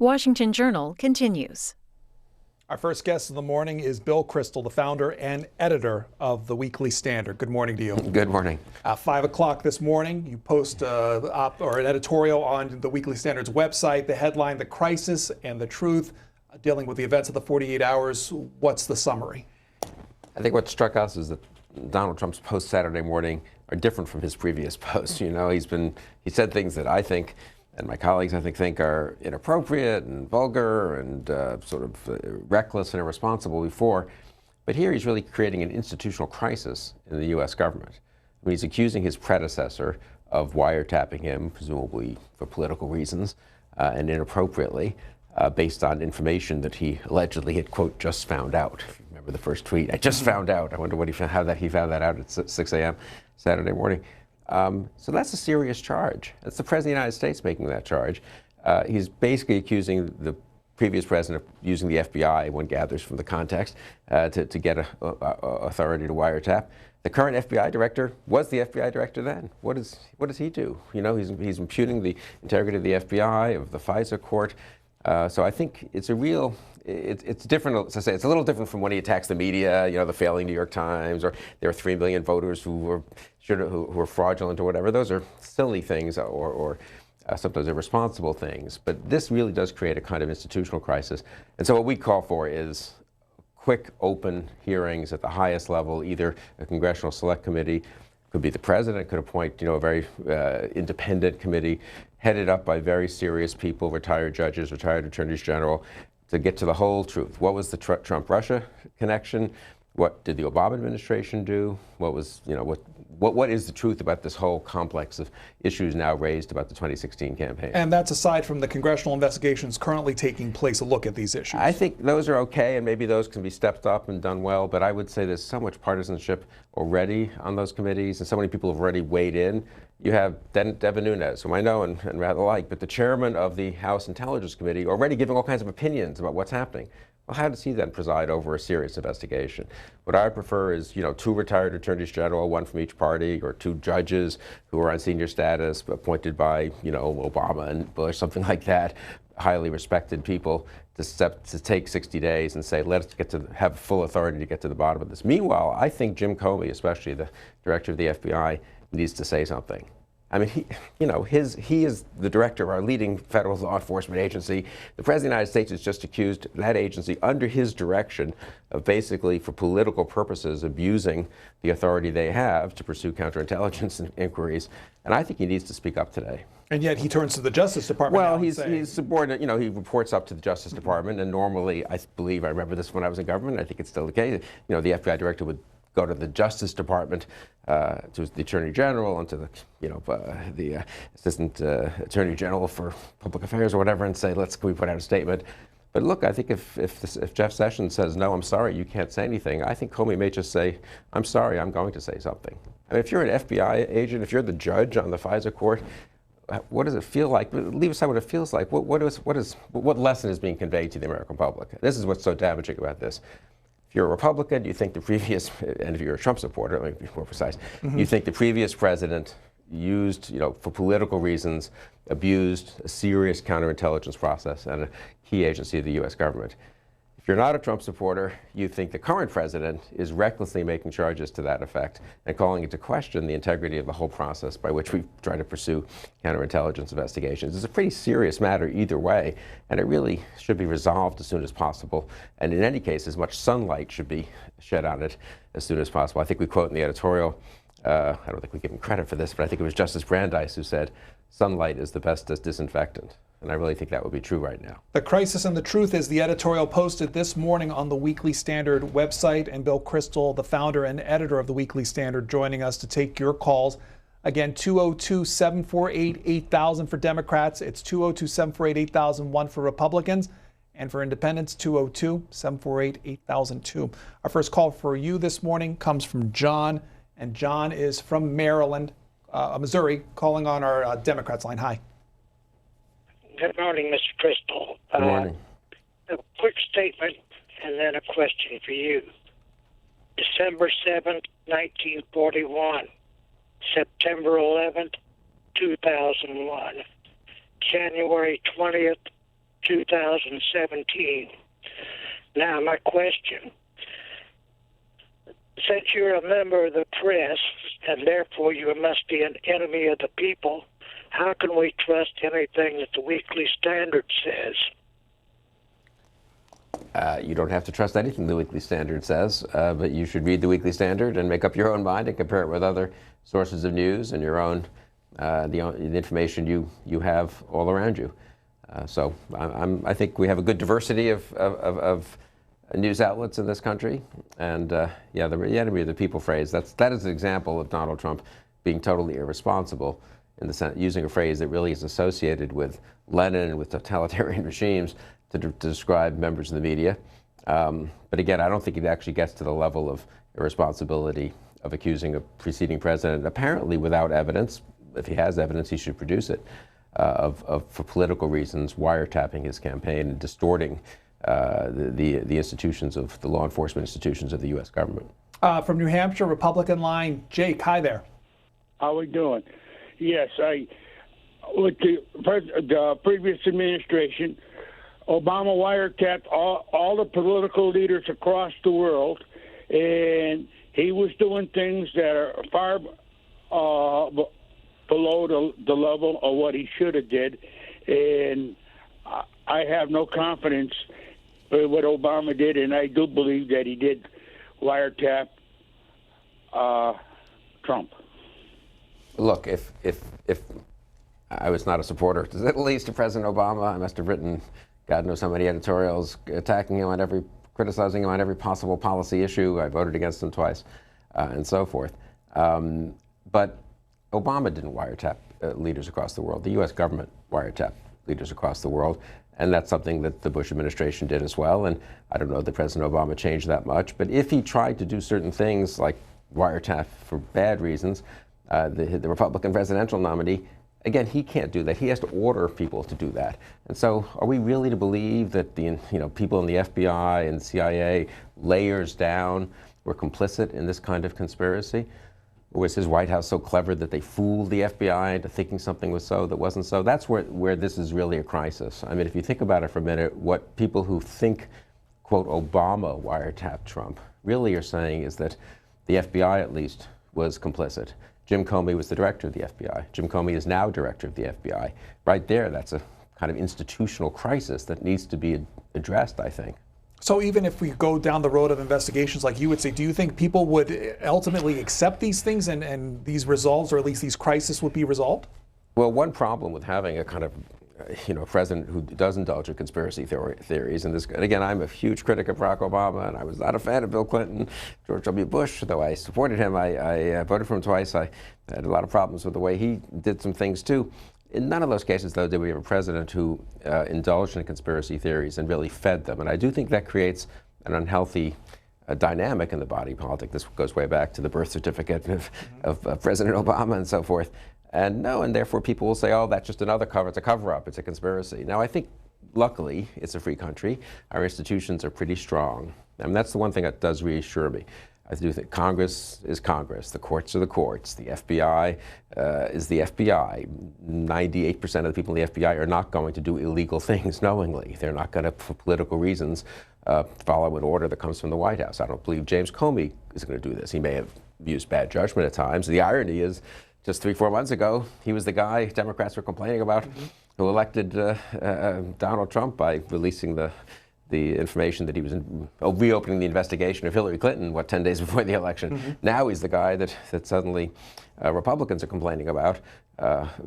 Washington Journal continues. Our first guest of the morning is Bill Kristol, the founder and editor of the Weekly Standard. Good morning to you. Good morning. 5 o'clock this morning, you post an editorial on the Weekly Standard's website. The headline, "The Crisis and the Truth," dealing with the events of the 48 hours. What's the summary? I think what struck us is that Donald Trump's posts Saturday morning are different from his previous posts. You know, he said things that I think, and my colleagues I think are inappropriate and vulgar and reckless and irresponsible before. But here he's really creating an institutional crisis in the U.S. government. I mean, he's accusing his predecessor of wiretapping him, presumably for political reasons, and inappropriately, based on information that he allegedly had, quote, just found out. If you remember the first tweet, "I just found out." I wonder what he found that out at 6 a.m. Saturday morning. So that's a serious charge. It's the President of the United States making that charge. He's basically accusing the previous president of using the FBI, one gathers from the context, to get authority to wiretap. The current FBI director was the FBI director then. What does he do? You know, he's impugning the integrity of the FBI, of the FISA court. So I think it's it's different. As I say, it's a little different from when he attacks the media, you know, the failing New York Times, or there are 3 million voters who were fraudulent or whatever. Those are silly things or sometimes irresponsible things. But this really does create a kind of institutional crisis. And so what we call for is quick, open hearings at the highest level, either a congressional select committee, could be the president, could appoint, you know, a very independent committee headed up by very serious people, retired judges, retired attorneys general, to get to the whole truth. What was the Trump-Russia connection? What did the Obama administration do? What is the truth about this whole complex of issues now raised about the 2016 campaign? And that's aside from the congressional investigations currently taking place, a look at these issues. I think those are okay, and maybe those can be stepped up and done well, but I would say there's so much partisanship already on those committees, and so many people have already weighed in. You have Devin Nunes, whom I know and rather like, but the chairman of the House Intelligence Committee, already giving all kinds of opinions about what's happening. Well, how does he then preside over a serious investigation? What I prefer is, you know, 2 retired attorneys general, 1 from each party, or 2 judges who are on senior status, appointed by, you know, Obama and Bush, something like that, highly respected people, to take 60 days and say, let's have full authority to get to the bottom of this. Meanwhile, I think Jim Comey, especially the director of the FBI, needs to say something. I mean, he is the director of our leading federal law enforcement agency. The President of the United States has just accused that agency, under his direction, of basically, for political purposes, abusing the authority they have to pursue counterintelligence inquiries. And I think he needs to speak up today. And yet he turns to the Justice Department. Well, he's subordinate. You know, he reports up to the Justice Department, and normally, I remember this when I was in government. I think it's still the case. You know, the FBI director would go to the Justice Department, to the Attorney General and to the Assistant Attorney General for Public Affairs or whatever, and say, can we put out a statement? But look, I think if Jeff Sessions says, no, I'm sorry, you can't say anything, I think Comey may just say, I'm sorry, I'm going to say something. I mean, if you're an FBI agent, if you're the judge on the FISA court, what does it feel like? Leave aside what it feels like. What lesson is being conveyed to the American public? This is what's so damaging about this. If you're a Republican, you think and if you're a Trump supporter, let me be more precise, you think the previous president used, for political reasons, abused a serious counterintelligence process and a key agency of the U.S. government. If you're not a Trump supporter, you think the current president is recklessly making charges to that effect and calling into question the integrity of the whole process by which we try to pursue counterintelligence investigations. It's a pretty serious matter either way, and it really should be resolved as soon as possible. And in any case, as much sunlight should be shed on it as soon as possible. I think we quote in the editorial, I don't think we give him credit for this, but I think it was Justice Brandeis who said, sunlight is the best disinfectant. And I really think that would be true right now. The Crisis and the Truth is the editorial posted this morning on the Weekly Standard website. And Bill Kristol, the founder and editor of the Weekly Standard, joining us to take your calls. Again, 202-748-8000 for Democrats. It's 202-748-8001 for Republicans. And for Independents, 202-748-8002. Our first call for you this morning comes from John. And John is from Maryland, Missouri, calling on our Democrats line. Hi. Good morning, Mr. Kristol. Good morning. A quick statement and then a question for you. December 7th, 1941. September 11th, 2001. January 20th, 2017. Now, my question, since you're a member of the press, and therefore you must be an enemy of the people, how can we trust anything that the Weekly Standard says? You don't have to trust anything the Weekly Standard says, but you should read the Weekly Standard and make up your own mind and compare it with other sources of news and your own, the information you have all around you. So I think we have a good diversity of news outlets in this country, and yeah, the enemy of the people phrase, that is an example of Donald Trump being totally irresponsible in the sense, using a phrase that really is associated with Lenin and with totalitarian regimes to describe members of the media. But again, I don't think it actually gets to the level of irresponsibility of accusing a preceding president, apparently without evidence. If he has evidence, he should produce it, for political reasons, wiretapping his campaign and distorting the institutions of the law enforcement institutions of the U.S. government. From New Hampshire, Republican line, Jake, hi there. How we doing? Yes, with the previous administration, Obama wiretapped all the political leaders across the world, and he was doing things that are far below the level of what he should have did, and I have no confidence in what Obama did, and I do believe that he did wiretap Trump. Look, if I was not a supporter, at least of President Obama, I must have written God knows how many editorials attacking him criticizing him on every possible policy issue. I voted against him twice, and so forth. But Obama didn't wiretap leaders across the world. The U.S. government wiretapped leaders across the world, and that's something that the Bush administration did as well. And I don't know that President Obama changed that much. But if he tried to do certain things like wiretap for bad reasons, the Republican presidential nominee, again, he can't do that. He has to order people to do that. And so are we really to believe that the people in the FBI and CIA, layers down, were complicit in this kind of conspiracy? Or was his White House so clever that they fooled the FBI into thinking something was so that wasn't so? That's where this is really a crisis. I mean, if you think about it for a minute, what people who think, quote, Obama wiretapped Trump really are saying is that the FBI, at least, was complicit. Jim Comey was the director of the FBI. Jim Comey is now director of the FBI. Right there, that's a kind of institutional crisis that needs to be addressed, I think. So even if we go down the road of investigations like you would say, do you think people would ultimately accept these things and these results, or at least these crises would be resolved? Well, one problem with having a kind of president who does indulge in conspiracy theories, and again, I'm a huge critic of Barack Obama, and I was not a fan of Bill Clinton, George W. Bush, though I supported him. I voted for him twice. I had a lot of problems with the way he did some things too. In none of those cases, though, did we have a president who indulged in conspiracy theories and really fed them. And I do think that creates an unhealthy dynamic in the body politic. This goes way back to the birth certificate of President Obama and so forth. And therefore people will say, oh, that's just another cover. It's a cover-up. It's a conspiracy. Now, I think, luckily, it's a free country. Our institutions are pretty strong. And that's the one thing that does reassure me. I do think Congress is Congress. The courts are the courts. The FBI is the FBI. 98% of the people in the FBI are not going to do illegal things knowingly. They're not going to, for political reasons, follow an order that comes from the White House. I don't believe James Comey is going to do this. He may have used bad judgment at times. The irony is, just 3-4 months ago, he was the guy Democrats were complaining about who elected Donald Trump by releasing the information that he was reopening the investigation of Hillary Clinton, 10 days before the election. Now he's the guy that suddenly Republicans are complaining about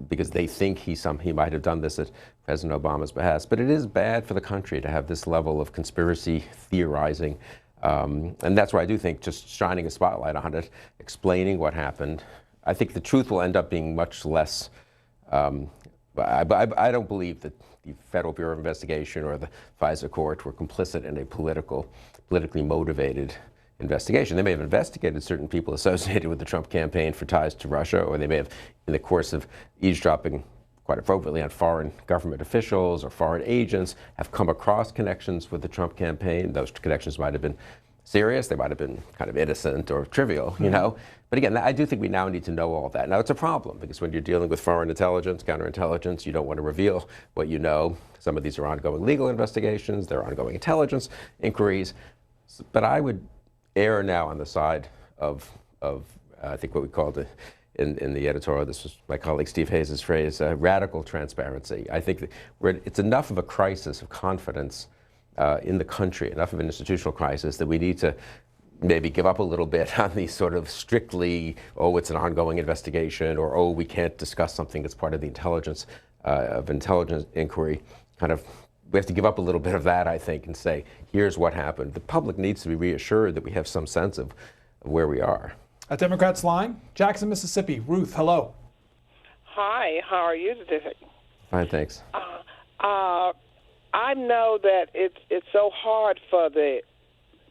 because they think he might have done this at President Obama's behest. But it is bad for the country to have this level of conspiracy theorizing. And that's why I do think just shining a spotlight on it, explaining what happened, I think the truth will end up being much less. I don't believe that the Federal Bureau of Investigation or the FISA court were complicit in a politically motivated investigation. They may have investigated certain people associated with the Trump campaign for ties to Russia, or they may have, in the course of eavesdropping quite appropriately on foreign government officials or foreign agents, have come across connections with the Trump campaign. Those connections might have been serious. They might have been kind of innocent or trivial, you know. But again, I do think we now need to know all that. Now, it's a problem because when you're dealing with foreign intelligence, counterintelligence, you don't want to reveal what you know. Some of these are ongoing legal investigations. They're ongoing intelligence inquiries. But I would err now on the side of I think what we called it in the editorial, this was my colleague Steve Hayes' phrase, radical transparency. I think that it's enough of a crisis of confidence in the country, enough of an institutional crisis that we need to maybe give up a little bit on these sort of strictly, oh, it's an ongoing investigation, or oh, we can't discuss something that's part of the intelligence inquiry. Kind of, we have to give up a little bit of that, I think, and say, here's what happened. The public needs to be reassured that we have some sense of where we are. At Democrats Line, Jackson, Mississippi. Ruth, hello. Hi, how are you today? Fine, thanks. I know that it's so hard for the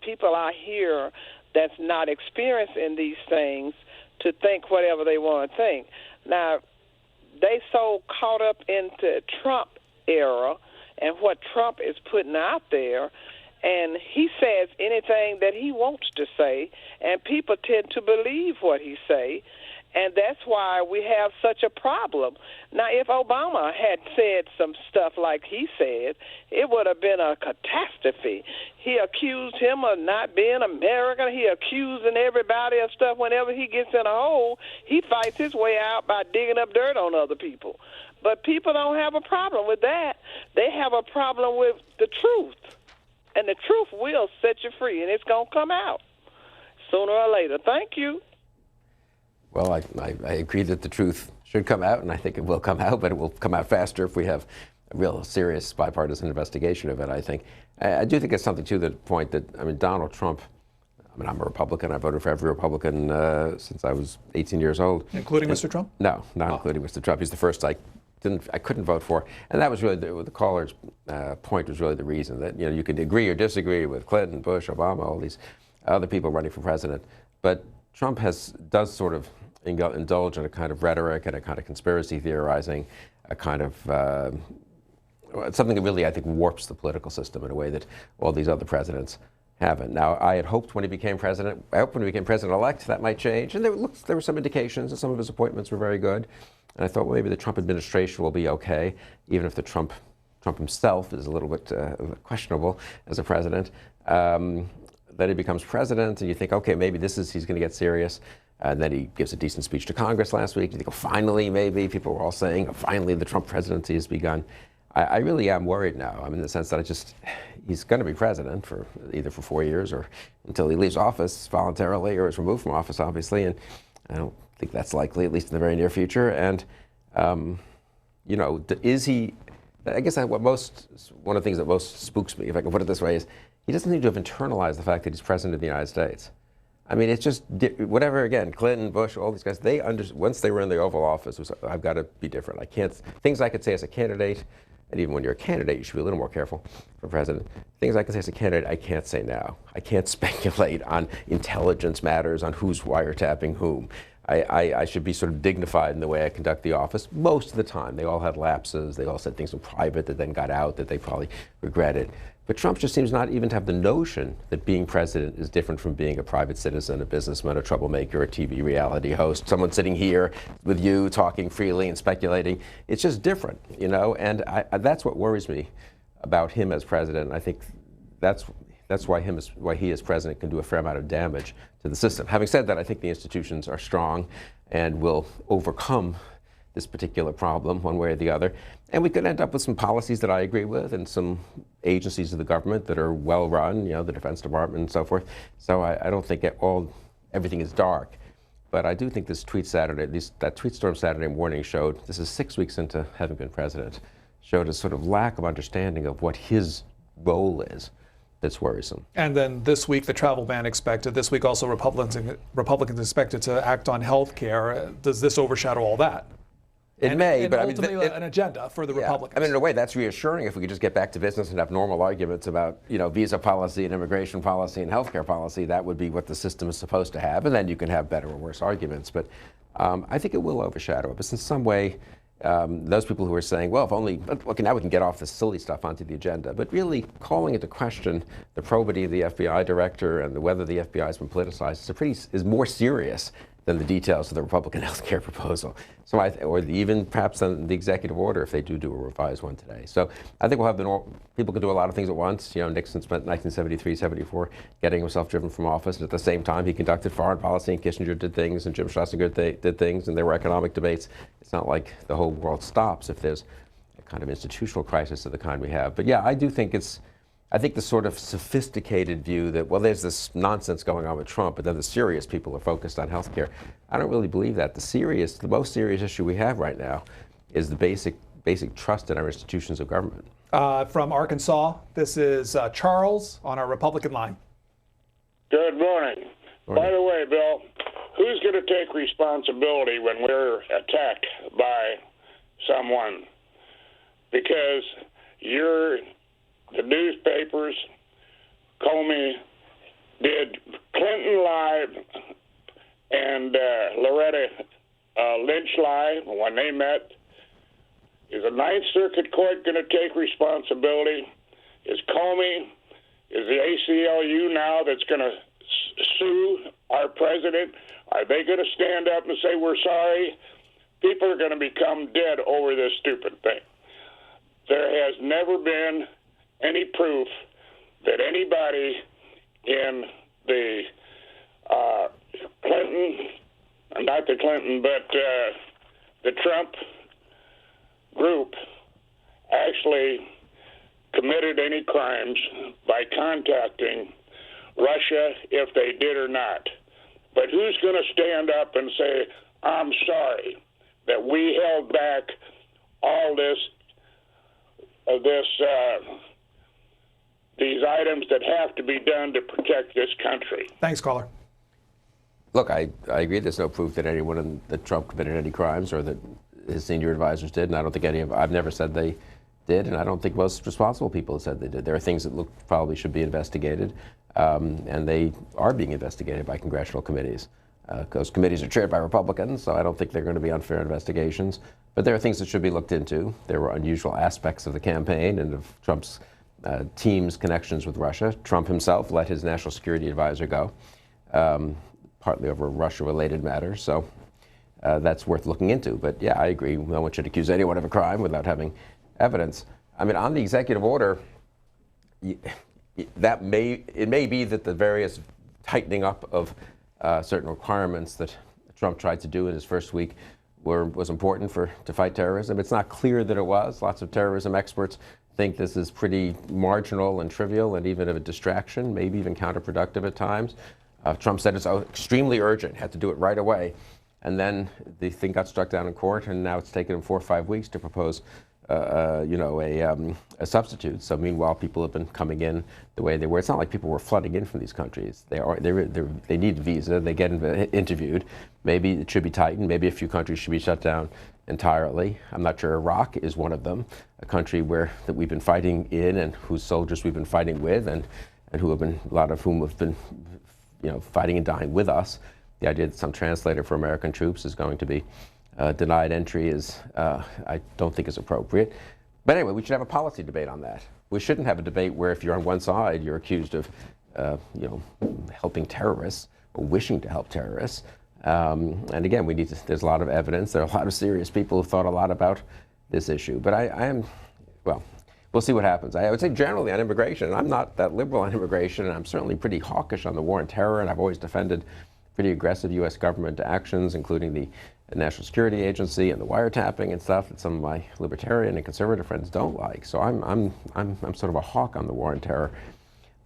people out here that's not experienced in these things to think whatever they want to think. Now, they so caught up into Trump era and what Trump is putting out there, and he says anything that he wants to say, and people tend to believe what he say, and that's why we have such a problem. Now, if Obama had said some stuff like he said, it would have been a catastrophe. He accused him of not being American. He accusing everybody of stuff. Whenever he gets in a hole, he fights his way out by digging up dirt on other people. But people don't have a problem with that. They have a problem with the truth. And the truth will set you free, and it's going to come out sooner or later. Thank you. Well, I agree that the truth should come out, and I think it will come out, but it will come out faster if we have a real serious bipartisan investigation of it, I think. I do think it's something to the point that, I mean, Donald Trump, I mean, I'm a Republican. I voted for every Republican since I was 18 years old. Including Mr. Trump? No, not including Mr. Trump. He's the first I couldn't vote for. And that was really, the caller's point was really the reason that, you know, you could agree or disagree with Clinton, Bush, Obama, all these other people running for president. But Trump does sort of indulge in a kind of rhetoric and a kind of conspiracy theorizing, a kind of something that really, I think, warps the political system in a way that all these other presidents haven't. Now, I had hoped when he became president, president-elect, that might change. And there were some indications that some of his appointments were very good. And I thought, well, maybe the Trump administration will be okay, even if Trump himself is a little bit questionable as a president. Then he becomes president, and you think, okay, maybe he's going to get serious. And then he gives a decent speech to Congress last week. You think, oh, finally, maybe. People were all saying, oh, finally, the Trump presidency has begun. I really am worried now. I mean, in the sense that he's going to be president for either for 4 years or until he leaves office voluntarily or is removed from office, obviously. And I don't think that's likely, at least in the very near future. And, you know, is he, I guess one of the things that most spooks me, if I can put it this way, is he doesn't need to have internalized the fact that he's president of the United States. I mean, it's just whatever. Again, Clinton, Bush, all these guys. Once they were in the Oval Office, it was, I've got to be different. I can't. Things I could say as a candidate, and even when you're a candidate, you should be a little more careful for president. Things I can say as a candidate, I can't say now. I can't speculate on intelligence matters, on who's wiretapping whom. I should be sort of dignified in the way I conduct the office. Most of the time, they all had lapses. They all said things in private that then got out that they probably regretted. But Trump just seems not even to have the notion that being president is different from being a private citizen, a businessman, a troublemaker, a TV reality host, someone sitting here with you talking freely and speculating. It's just different, you know, and that's what worries me about him as president. I think that's why he as president can do a fair amount of damage to the system. Having said that, I think the institutions are strong and will overcome this particular problem one way or the other. And we could end up with some policies that I agree with and some agencies of the government that are well run, you know, the Defense Department and so forth. So I don't think everything is dark. But I do think this that tweet storm Saturday morning showed, this is 6 weeks into having been president, showed a sort of lack of understanding of what his role is. That's worrisome. And then this week, the travel ban expected. This week also Republicans expected to act on health care. Does this overshadow all that? It may, but ultimately, I mean, an agenda for the Republicans. I mean, in a way, that's reassuring if we could just get back to business and have normal arguments about, you know, visa policy and immigration policy and healthcare policy. That would be what the system is supposed to have, and then you can have better or worse arguments. But I think it will overshadow it. But in some way, those people who are saying, well, if only, okay, now we can get off this silly stuff onto the agenda, but really calling into question the probity of the FBI director and whether the FBI has been politicized is more serious than the details of the Republican health care proposal. So or even perhaps than the executive order if they do a revised one today. So I think we'll have people can do a lot of things at once. You know, Nixon spent 1973, 74 getting himself driven from office, and at the same time he conducted foreign policy, and Kissinger did things, and Jim Schlesinger did things, and there were economic debates. It's not like the whole world stops if there's a kind of institutional crisis of the kind we have. But yeah, I do think I think the sort of sophisticated view that, well, there's this nonsense going on with Trump, but then the serious people are focused on health care. I don't really believe that. The most serious issue we have right now is the basic trust in our institutions of government. From Arkansas, this is Charles on our Republican line. Good morning. By the way, Bill, who's going to take responsibility when we're attacked by someone? Because the newspapers, Comey did Clinton live and Loretta Lynch live when they met. Is the Ninth Circuit Court going to take responsibility? Is Comey, is the ACLU now that's going to sue our president? Are they going to stand up and say, we're sorry? People are going to become dead over this stupid thing. There has never been any proof that anybody in the the Trump group actually committed any crimes by contacting Russia, if they did or not. But who's going to stand up and say, I'm sorry that we held back all these items that have to be done to protect this country? Thanks, caller. Look, I agree there's no proof that that Trump committed any crimes or that his senior advisors did, and I don't think I've never said they did, and I don't think most responsible people have said they did. There are things that probably should be investigated, and they are being investigated by congressional committees. Those committees are chaired by Republicans, so I don't think they're going to be unfair investigations. But there are things that should be looked into. There were unusual aspects of the campaign and of Trump's team's connections with Russia. Trump himself let his national security advisor go, partly over Russia-related matters. So that's worth looking into. But yeah, I agree. No one should accuse anyone of a crime without having evidence. I mean, on the executive order, it may be that the various tightening up of certain requirements that Trump tried to do in his first week was important to fight terrorism. It's not clear that it was. Lots of terrorism experts think this is pretty marginal and trivial and even of a distraction, maybe even counterproductive at times. Trump said it's extremely urgent, had to do it right away. And then the thing got struck down in court, and now it's taken him 4 or 5 weeks to propose a substitute. So meanwhile, people have been coming in the way they were. It's not like people were flooding in from these countries. They need a visa. They get interviewed. Maybe it should be tightened. Maybe a few countries should be shut down entirely. I'm not sure Iraq is one of them, a country that we've been fighting in and whose soldiers we've been fighting with, and a lot of whom have been fighting and dying with us. The idea that some translator for American troops is going to be denied entry I don't think is appropriate. But anyway, we should have a policy debate on that. We shouldn't have a debate where if you're on one side, you're accused of helping terrorists or wishing to help terrorists. And again, there's a lot of evidence. There are a lot of serious people who thought a lot about this issue. But we'll see what happens. I would say generally on immigration, I'm not that liberal on immigration, and I'm certainly pretty hawkish on the war on terror, and I've always defended pretty aggressive U.S. government actions, including the National Security Agency and the wiretapping and stuff that some of my libertarian and conservative friends don't like. So I'm sort of a hawk on the war on terror,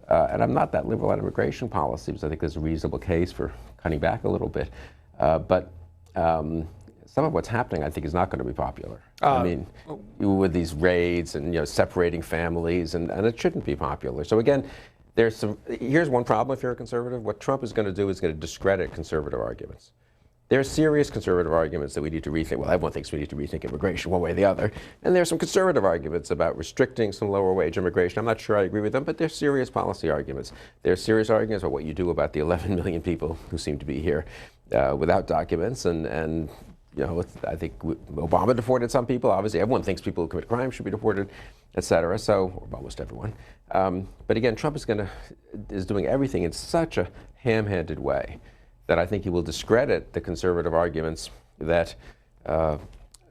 and I'm not that liberal on immigration policy because I think there's a reasonable case for cutting back a little bit. But some of what's happening, I think, is not going to be popular. I mean, with these raids and separating families, and it shouldn't be popular. So again, here's one problem if you're a conservative. What Trump is going to do is going to discredit conservative arguments. There are serious conservative arguments that we need to rethink. Well, everyone thinks we need to rethink immigration one way or the other. And there are some conservative arguments about restricting some lower wage immigration. I'm not sure I agree with them, but they're serious policy arguments. There are serious arguments about what you do about the 11 million people who seem to be here without documents. And I think Obama deported some people. Obviously, everyone thinks people who commit crime should be deported, et cetera. So, or almost everyone. But again, Trump is doing everything in such a ham-handed way that I think he will discredit the conservative arguments that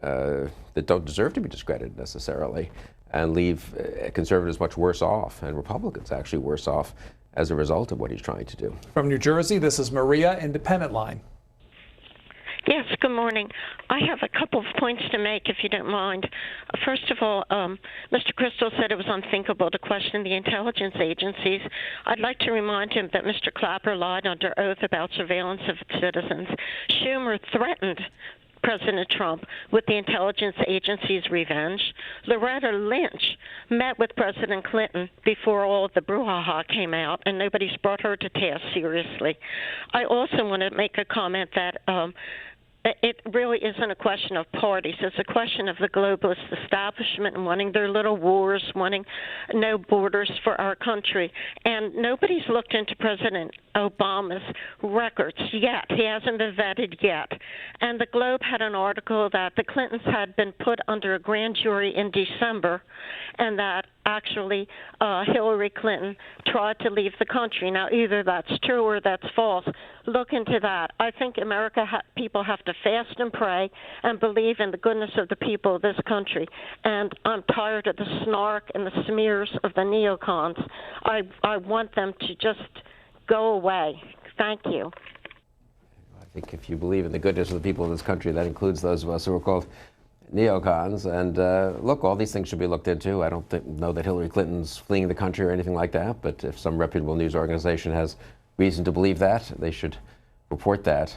that don't deserve to be discredited necessarily, and leave conservatives much worse off, and Republicans actually worse off as a result of what he's trying to do. From New Jersey, this is Maria, Independent Line. Yes, good morning. I have a couple of points to make, if you don't mind. First of all, Mr. Kristol said it was unthinkable to question the intelligence agencies. I'd like to remind him that Mr. Clapper lied under oath about surveillance of citizens. Schumer threatened President Trump with the intelligence agency's revenge. Loretta Lynch met with President Clinton before all of the brouhaha came out, and nobody's brought her to task seriously. I also want to make a comment that it really isn't a question of parties. It's a question of the globalist establishment and wanting their little wars, wanting no borders for our country. And nobody's looked into President Obama's records yet. He hasn't been vetted yet. And the Globe had an article that the Clintons had been put under a grand jury in December, and that actually Hillary Clinton tried to leave the country. Now, either that's true or that's false. Look into that. I think people have to fast and pray and believe in the goodness of the people of this country. And I'm tired of the snark and the smears of the neocons. I want them to just go away. Thank you. I think if you believe in the goodness of the people of this country, that includes those of us who are called neocons. And look, all these things should be looked into. I don't know that Hillary Clinton's fleeing the country or anything like that, but if some reputable news organization has reason to believe that, they should report that.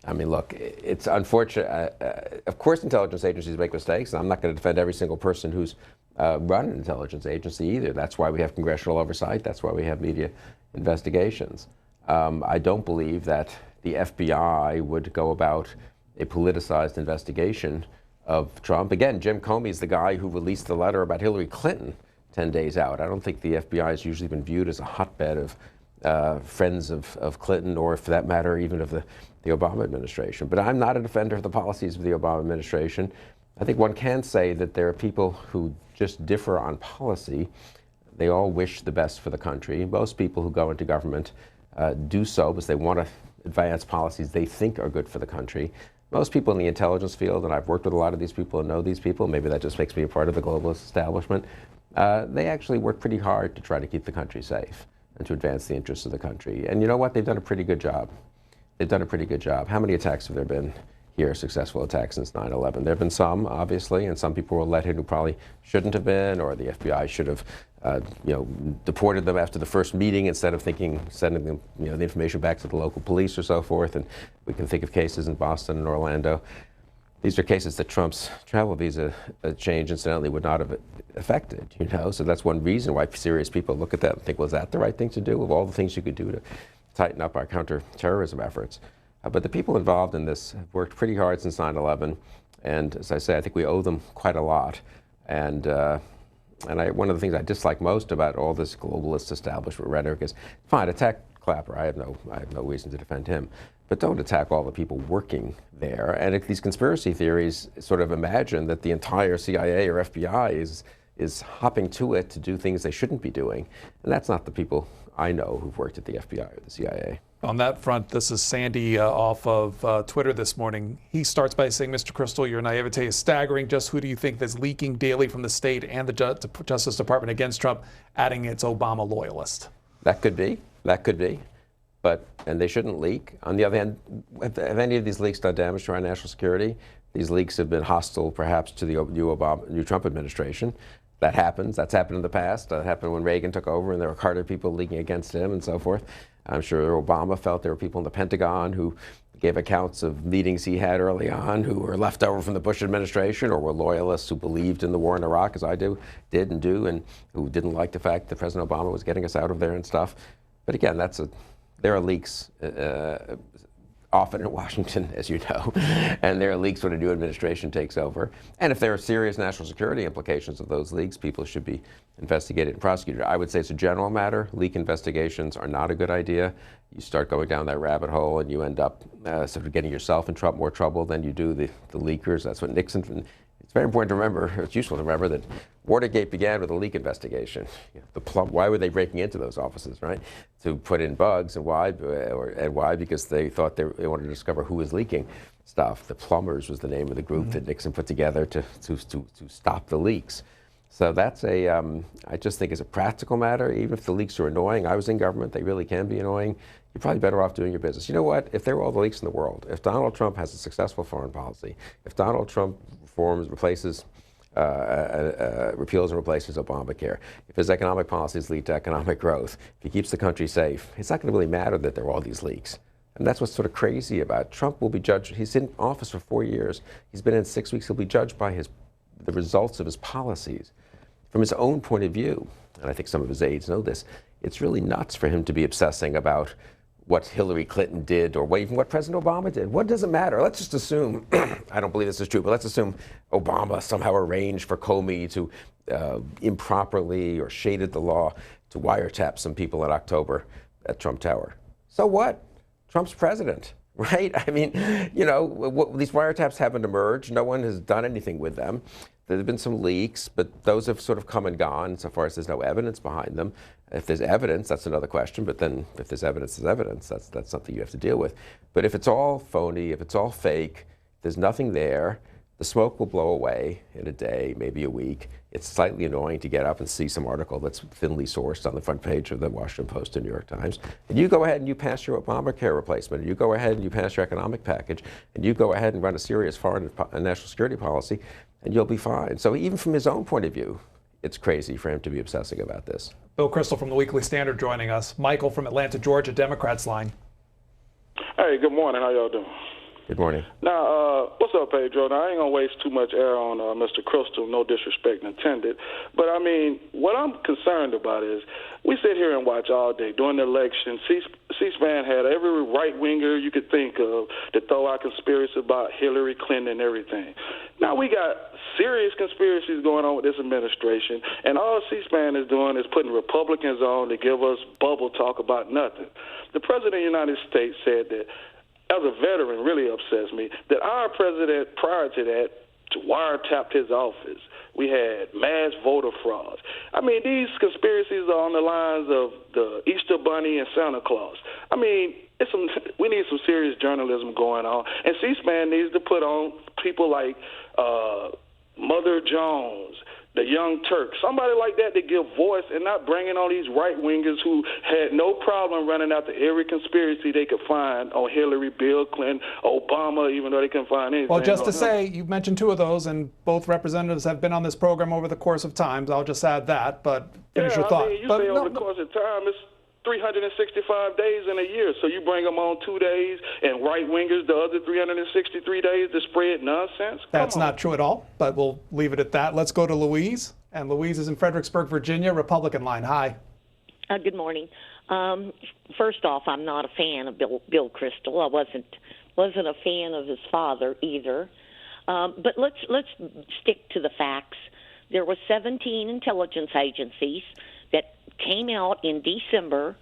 I mean, look, it's unfortunate. Of course, intelligence agencies make mistakes, and I'm not going to defend every single person who's run an intelligence agency either. That's why we have congressional oversight. That's why we have media investigations. I don't believe that the FBI would go about a politicized investigation of Trump. Again, Jim Comey's the guy who released the letter about Hillary Clinton 10 days out. I don't think the FBI has usually been viewed as a hotbed of friends of Clinton, or for that matter, even of the Obama administration. But I'm not a defender of the policies of the Obama administration. I think one can say that there are people who just differ on policy. They all wish the best for the country. Most people who go into government do so because they want to advance policies they think are good for the country. Most people in the intelligence field, and I've worked with a lot of these people and know these people, maybe that just makes me a part of the globalist establishment, they actually work pretty hard to try to keep the country safe and to advance the interests of the country. And you know what? They've done a pretty good job. They've done a pretty good job. How many attacks have there been here, successful attacks since 9/11? There have been some, obviously, and some people were let in who probably shouldn't have been, or the FBI should have deported them after the first meeting instead of sending them the information back to the local police or so forth. And we can think of cases in Boston and Orlando. These are cases that Trump's travel visa change, incidentally, would not have affected, So that's one reason why serious people look at that and think, well, is that the right thing to do, of all the things you could do to tighten up our counterterrorism efforts? But the people involved in this have worked pretty hard since 9/11. And as I say, I think we owe them quite a lot. And one of the things I dislike most about all this globalist establishment rhetoric is, fine, attack Clapper. I have no reason to defend him. But don't attack all the people working there. And if these conspiracy theories sort of imagine that the entire CIA or FBI is hopping to it to do things they shouldn't be doing. And that's not the people I know who've worked at the FBI or the CIA. On that front, this is Sandy off of Twitter this morning. He starts by saying, Mr. Kristol, your naivete is staggering. Just who do you think is leaking daily from the state and the Justice Department against Trump, adding its Obama loyalist? That could be. That could be. And they shouldn't leak. On the other hand, have any of these leaks done damage to our national security? These leaks have been hostile, perhaps, to the new Trump administration. That happens. That's happened in the past. That happened when Reagan took over, and there were Carter people leaking against him and so forth. I'm sure Obama felt there were people in the Pentagon who gave accounts of meetings he had early on who were left over from the Bush administration, or were loyalists who believed in the war in Iraq, as I did and do, and who didn't like the fact that President Obama was getting us out of there and stuff. But again, there are leaks often in Washington, as you know, and there are leaks when a new administration takes over. And if there are serious national security implications of those leaks, people should be investigated and prosecuted. I would say it's a general matter. Leak investigations are not a good idea. You start going down that rabbit hole and you end up sort of getting yourself in more trouble than you do the leakers. That's what Nixon. It's very important to remember, it's useful to remember that Watergate began with a leak investigation. Why were they breaking into those offices, right? To put in bugs, and why? Why? Because they thought they wanted to discover who was leaking stuff. The Plumbers was the name of the group that Nixon put together to stop the leaks. So that's I just think it's a practical matter. Even if the leaks are annoying, I was in government, they really can be annoying. You're probably better off doing your business. You know what? If there were all the leaks in the world, if Donald Trump has a successful foreign policy, if Donald Trump repeals and replaces Obamacare, if his economic policies lead to economic growth, if he keeps the country safe, it's not going to really matter that there are all these leaks. And that's what's sort of crazy about it. Trump will be judged. He's in office for 4 years. He's been in 6 weeks. He'll be judged by the results of his policies. From his own point of view, and I think some of his aides know this, it's really nuts for him to be obsessing about what Hillary Clinton did or even what President Obama did. What does it matter? Let's just assume, I don't believe this is true, but let's assume Obama somehow arranged for Comey to improperly or shaded the law to wiretap some people in October at Trump Tower. So what? Trump's president, right? I mean, these wiretaps haven't emerged. No one has done anything with them. There have been some leaks, but those have sort of come and gone so far as there's no evidence behind them. If there's evidence, that's another question, but then if there's evidence, there's evidence. That's something you have to deal with. But if it's all phony, if it's all fake, there's nothing there, the smoke will blow away in a day, maybe a week. It's slightly annoying to get up and see some article that's thinly sourced on the front page of the Washington Post and New York Times. And you go ahead and you pass your Obamacare replacement, and you go ahead and you pass your economic package, and you go ahead and run a serious foreign and national security policy, and you'll be fine. So even from his own point of view, it's crazy for him to be obsessing about this. Bill Kristol from the Weekly Standard joining us. Michael from Atlanta, Georgia, Democrats line. Hey, good morning. How y'all doing? Good morning. Now, what's up, Pedro? Now, I ain't going to waste too much air on Mr. Kristol, no disrespect intended. But, I mean, what I'm concerned about is we sit here and watch all day. During the election, C-SPAN had every right-winger you could think of to throw out conspiracy about Hillary Clinton and everything. Now we got serious conspiracies going on with this administration, and all C-SPAN is doing is putting Republicans on to give us bubble talk about nothing. The President of the United States said that, as a veteran, really upsets me, that our president, prior to that, wiretapped his office. We had mass voter frauds. I mean, these conspiracies are on the lines of the Easter Bunny and Santa Claus. I mean, we need some serious journalism going on. And C-SPAN needs to put on people like Mother Jones, the Young Turks, somebody like that to give voice and not bringing on these right-wingers who had no problem running after every conspiracy they could find on Hillary, Bill Clinton, Obama, even though they couldn't find anything. Well, just to say, you mentioned two of those, and both representatives have been on this program over the course of time. I'll just add that, but finish your thought. I mean, you say over the course of time, it's 365 days in a year. So you bring them on 2 days and right-wingers the other 363 days to spread nonsense? That's not true at all, but we'll leave it at that. Let's go to Louise. And Louise is in Fredericksburg, Virginia, Republican line. Hi. Good morning. First off, I'm not a fan of Bill Kristol. I wasn't a fan of his father either. But let's stick to the facts. There were 17 intelligence agencies that came out in December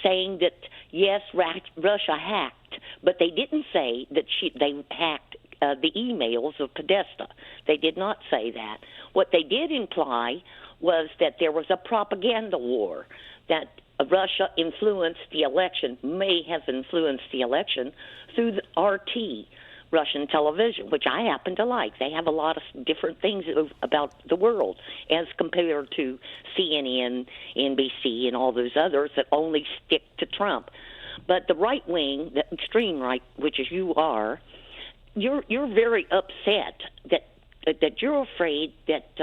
saying that, yes, Russia hacked, but they didn't say that they hacked the emails of Podesta. They did not say that. What they did imply was that there was a propaganda war, that Russia influenced the election, may have influenced the election through the RT, Russian television, which I happen to like. They have a lot of different things about the world as compared to CNN, NBC, and all those others that only stick to Trump. But the right wing, the extreme right, which is you are, you're very upset that you're afraid that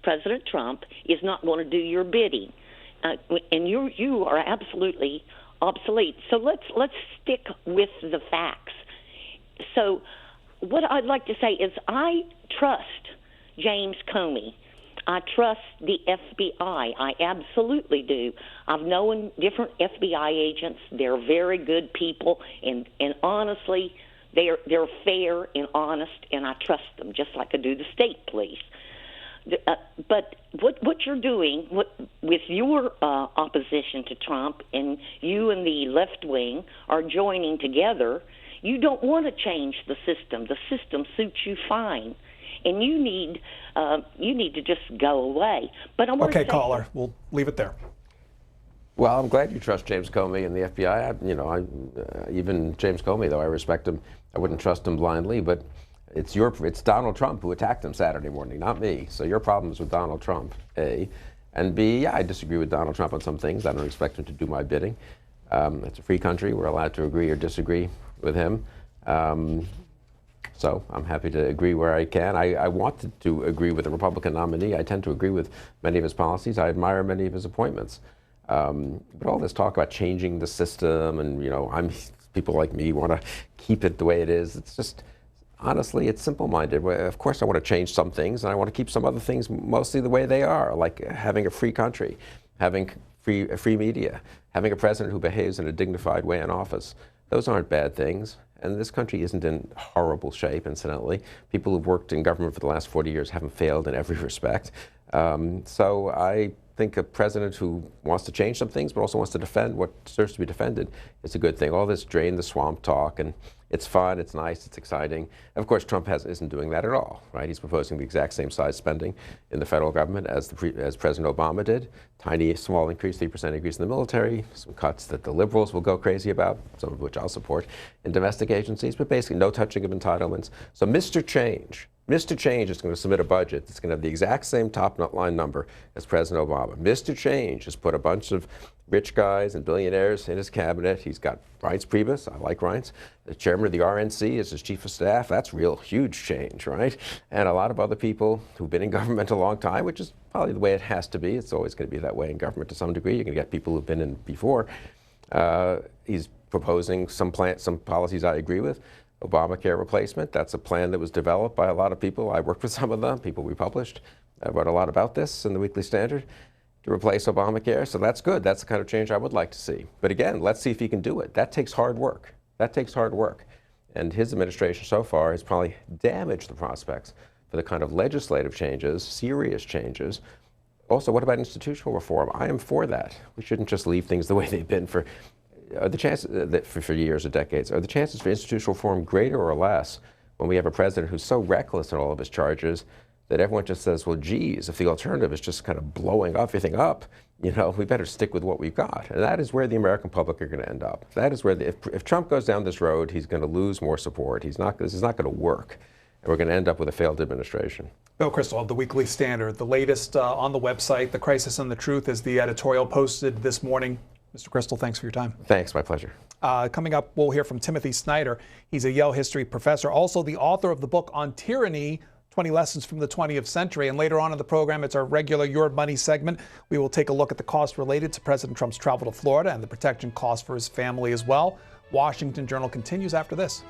President Trump is not going to do your bidding, and you are absolutely obsolete. So let's stick with the facts. So what I'd like to say is I trust James Comey. I trust the FBI. I absolutely do. I've known different FBI agents. They're very good people, and honestly, they're fair and honest, and I trust them just like I do the state police. But what you're doing with your opposition to Trump, and you and the left wing are joining together, you don't want to change the system. The system suits you fine, and you need to just go away. But I want Okay, to say, caller, we'll leave it there. Well, I'm glad you trust James Comey and the FBI. Even James Comey, though I respect him, I wouldn't trust him blindly. But it's Donald Trump who attacked him Saturday morning, not me. So your problem is with Donald Trump, A. And B, yeah, I disagree with Donald Trump on some things. I don't expect him to do my bidding. It's a free country. We're allowed to agree or disagree with him. So I'm happy to agree where I can. I wanted to agree with the Republican nominee. I tend to agree with many of his policies. I admire many of his appointments. But all this talk about changing the system and, people like me want to keep it the way it is. It's just, honestly, it's simple-minded. Of course, I want to change some things, and I want to keep some other things mostly the way they are, like having a free country, having free media, having a president who behaves in a dignified way in office. Those aren't bad things. And this country isn't in horrible shape, incidentally. People who've worked in government for the last 40 years haven't failed in every respect. So I think a president who wants to change some things but also wants to defend what deserves to be defended is a good thing. All this drain the swamp talk, and it's fun, it's nice, it's exciting. Of course, Trump isn't doing that at all, right? He's proposing the exact same size spending in the federal government as President Obama did. Tiny, small increase, 3% increase in the military, some cuts that the liberals will go crazy about, some of which I'll support, in domestic agencies, but basically no touching of entitlements. So Mr. Change is going to submit a budget that's going to have the exact same top line number as President Obama. Mr. Change has put a bunch of rich guys and billionaires in his cabinet. He's got Reince Priebus. I like Reince. The chairman of the RNC is his chief of staff. That's real huge change, right? And a lot of other people who've been in government a long time, which is probably the way it has to be. It's always going to be that way in government to some degree. You can get people who've been in before. He's proposing some policies I agree with. Obamacare replacement, that's a plan that was developed by a lot of people. I worked with some of them, people we published. I wrote a lot about this in the Weekly Standard to replace Obamacare, so that's good. That's the kind of change I would like to see. But again, let's see if he can do it. That takes hard work. And his administration so far has probably damaged the prospects for the kind of legislative changes, serious changes. Also, what about institutional reform? I am for that. We shouldn't just leave things the way they've been for the chances for years or decades. Are the chances for institutional reform greater or less when we have a president who's so reckless in all of his charges that everyone just says, well, geez, if the alternative is just kind of blowing everything up, we better stick with what we've got. And that is where the American public are going to end up. That is where, if Trump goes down this road, he's going to lose more support. This is not going to work. And we're going to end up with a failed administration. Bill Kristol of the Weekly Standard. The latest on the website, The Crisis and the Truth, is the editorial posted this morning. Mr. Kristol, thanks for your time. Thanks, my pleasure. Coming up, we'll hear from Timothy Snyder. He's a Yale history professor, also the author of the book on tyranny, 20 Lessons from the 20th Century. And later on in the program, it's our regular Your Money segment. We will take a look at the cost related to President Trump's travel to Florida and the protection costs for his family as well. Washington Journal continues after this.